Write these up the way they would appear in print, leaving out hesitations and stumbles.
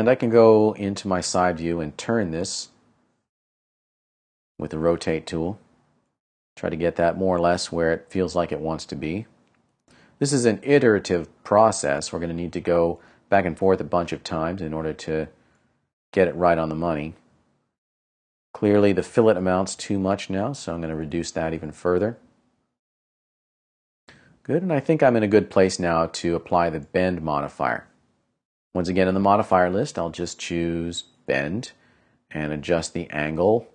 And I can go into my side view and turn this with the rotate tool. Try to get that more or less where it feels like it wants to be. This is an iterative process. We're going to need to go back and forth a bunch of times in order to get it right on the money. Clearly the fillet amount's too much now, so I'm going to reduce that even further. Good, and I think I'm in a good place now to apply the bend modifier. Once again, in the modifier list, I'll just choose bend and adjust the angle.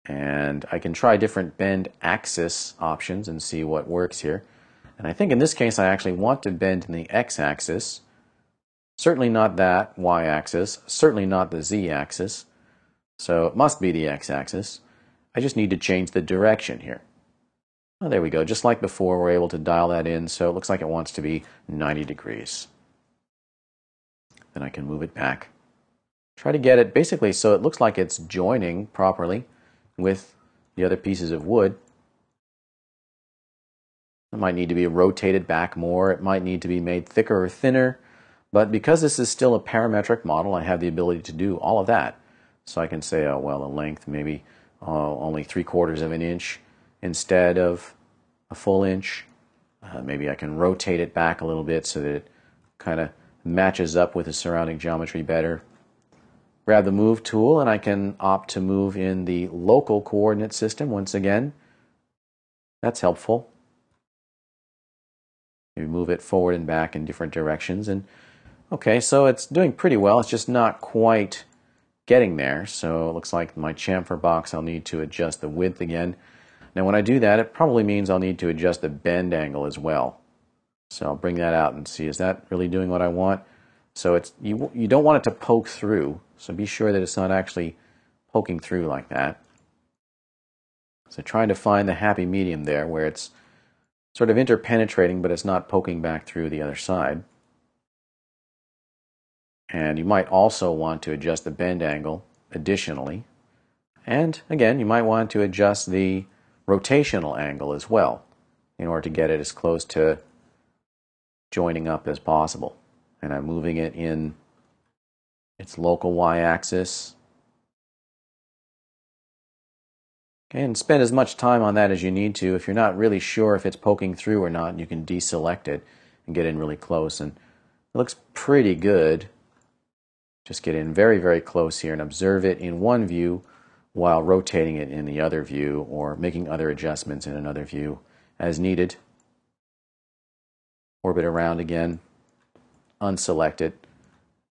And I can try different bend axis options and see what works here. And I think in this case I actually want to bend in the x-axis. Certainly not that y-axis, certainly not the z-axis. So it must be the x-axis. I just need to change the direction here. Oh, there we go. Just like before, we're able to dial that in, so it looks like it wants to be 90 degrees. Then I can move it back. Try to get it basically so it looks like it's joining properly with the other pieces of wood. It might need to be rotated back more. It might need to be made thicker or thinner. But because this is still a parametric model, I have the ability to do all of that. So I can say, oh, well, the length maybe only 3/4 of an inch instead of a full inch. Maybe I can rotate it back a little bit so that it kind of matches up with the surrounding geometry better. Grab the move tool and I can opt to move in the local coordinate system once again. That's helpful. Maybe move it forward and back in different directions. And okay, so it's doing pretty well. It's just not quite getting there. So it looks like my chamfer box, I'll need to adjust the width again. Now when I do that, it probably means I'll need to adjust the bend angle as well. So I'll bring that out and see, is that really doing what I want? So it's you don't want it to poke through, so be sure that it's not actually poking through like that. So trying to find the happy medium there where it's sort of interpenetrating, but it's not poking back through the other side. And you might also want to adjust the bend angle additionally. And again, you might want to adjust the rotational angle as well in order to get it as close to joining up as possible. And I'm moving it in its local y-axis. Okay, and spend as much time on that as you need to. If you're not really sure if it's poking through or not, you can deselect it and get in really close. And it looks pretty good. Just get in very, very close here and observe it in one view while rotating it in the other view or making other adjustments in another view as needed. Orbit around again, unselect it,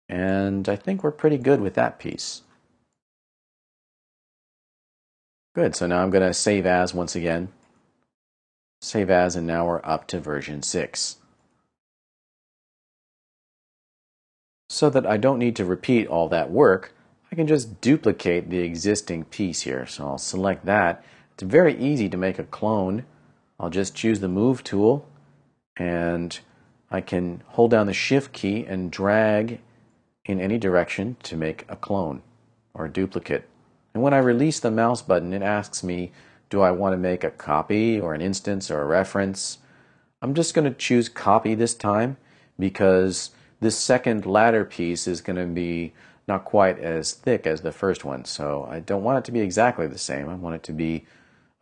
and I think we're pretty good with that piece. Good, so now I'm going to save as once again. Save as, and now we're up to version 6. So that I don't need to repeat all that work, I can just duplicate the existing piece here. So I'll select that. It's very easy to make a clone. I'll just choose the move tool and I can hold down the shift key and drag in any direction to make a clone or a duplicate. And when I release the mouse button, it asks me, do I want to make a copy or an instance or a reference? I'm just going to choose copy this time because this second ladder piece is going to be not quite as thick as the first one. So I don't want it to be exactly the same. I want it to be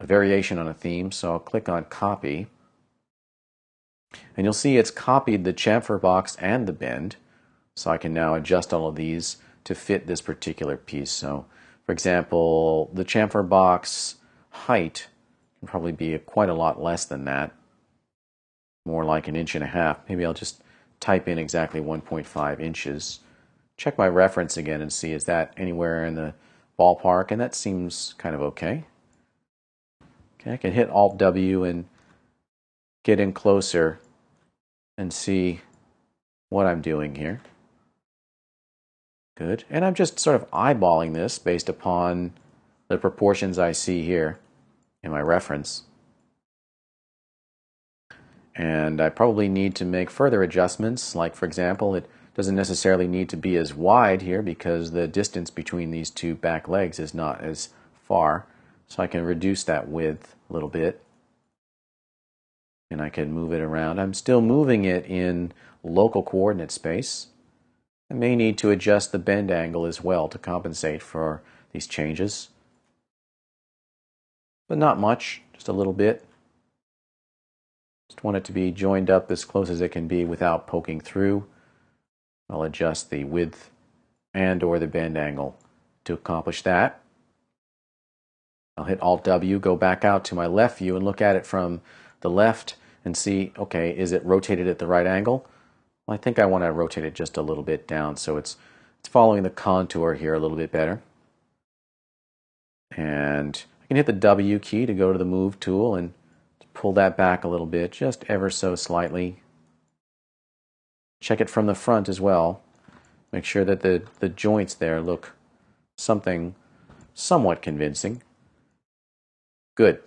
a variation on a theme. So I'll click on copy. And you'll see it's copied the chamfer box and the bend. So I can now adjust all of these to fit this particular piece. So for example, the chamfer box height can probably be quite a lot less than that. More like 1.5 inches. Maybe I'll just type in exactly 1.5 inches. Check my reference again and see, is that anywhere in the ballpark? And that seems kind of okay. Okay, I can hit Alt-W and get in closer and see what I'm doing here. Good. And I'm just sort of eyeballing this based upon the proportions I see here in my reference. And I probably need to make further adjustments, like for example, it doesn't necessarily need to be as wide here because the distance between these two back legs is not as far. So I can reduce that width a little bit. And I can move it around. I'm still moving it in local coordinate space. I may need to adjust the bend angle as well to compensate for these changes. But not much, just a little bit. Just want it to be joined up as close as it can be without poking through. I'll adjust the width and or the bend angle to accomplish that. I'll hit Alt-W, go back out to my left view and look at it from the left and see, okay, is it rotated at the right angle? Well, I think I want to rotate it just a little bit down so it's following the contour here a little bit better. And I can hit the W key to go to the Move tool and pull that back a little bit, just ever so slightly. Check it from the front as well. Make sure that the joints there look somewhat convincing. Good.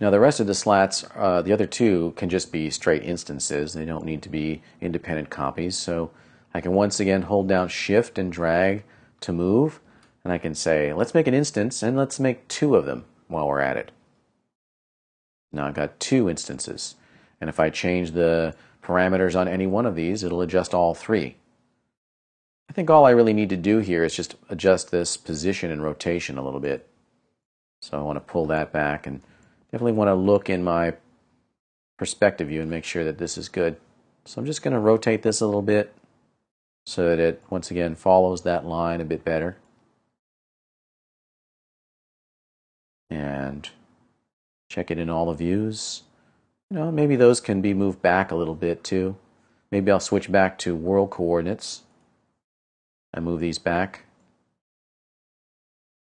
Now the rest of the slats, the other two, can just be straight instances. They don't need to be independent copies. So I can once again hold down Shift and drag to move. And I can say, let's make an instance and let's make two of them while we're at it. Now I've got two instances. And if I change the parameters on any one of these, it'll adjust all three. I think all I really need to do here is just adjust this position and rotation a little bit. So I want to pull that back and definitely want to look in my perspective view and make sure that this is good. So I'm just going to rotate this a little bit so that it once again follows that line a bit better. And check it in all the views. Maybe those can be moved back a little bit too. Maybe I'll switch back to world coordinates and move these back.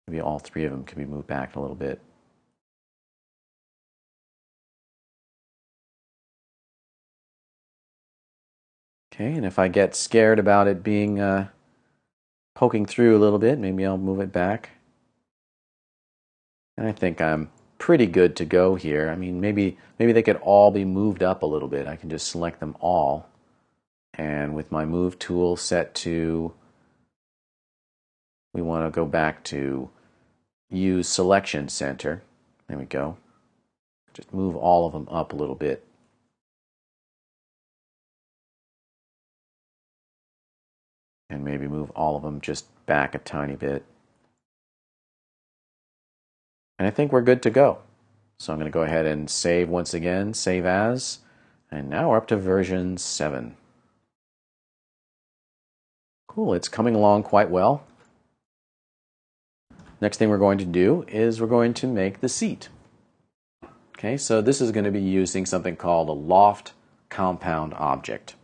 Maybe all three of them can be moved back a little bit. Okay, and if I get scared about it being poking through a little bit, maybe I'll move it back. And I think I'm pretty good to go here. I mean, maybe they could all be moved up a little bit. I can just select them all. And with my Move tool set to, we want to go back to Use Selection Center. There we go. Just move all of them up a little bit. And maybe move all of them just back a tiny bit. And I think we're good to go. So I'm going to go ahead and save once again, save as, and now we're up to version 7. Cool, it's coming along quite well. Next thing we're going to do is we're going to make the seat. Okay, so this is going to be using something called a loft compound object.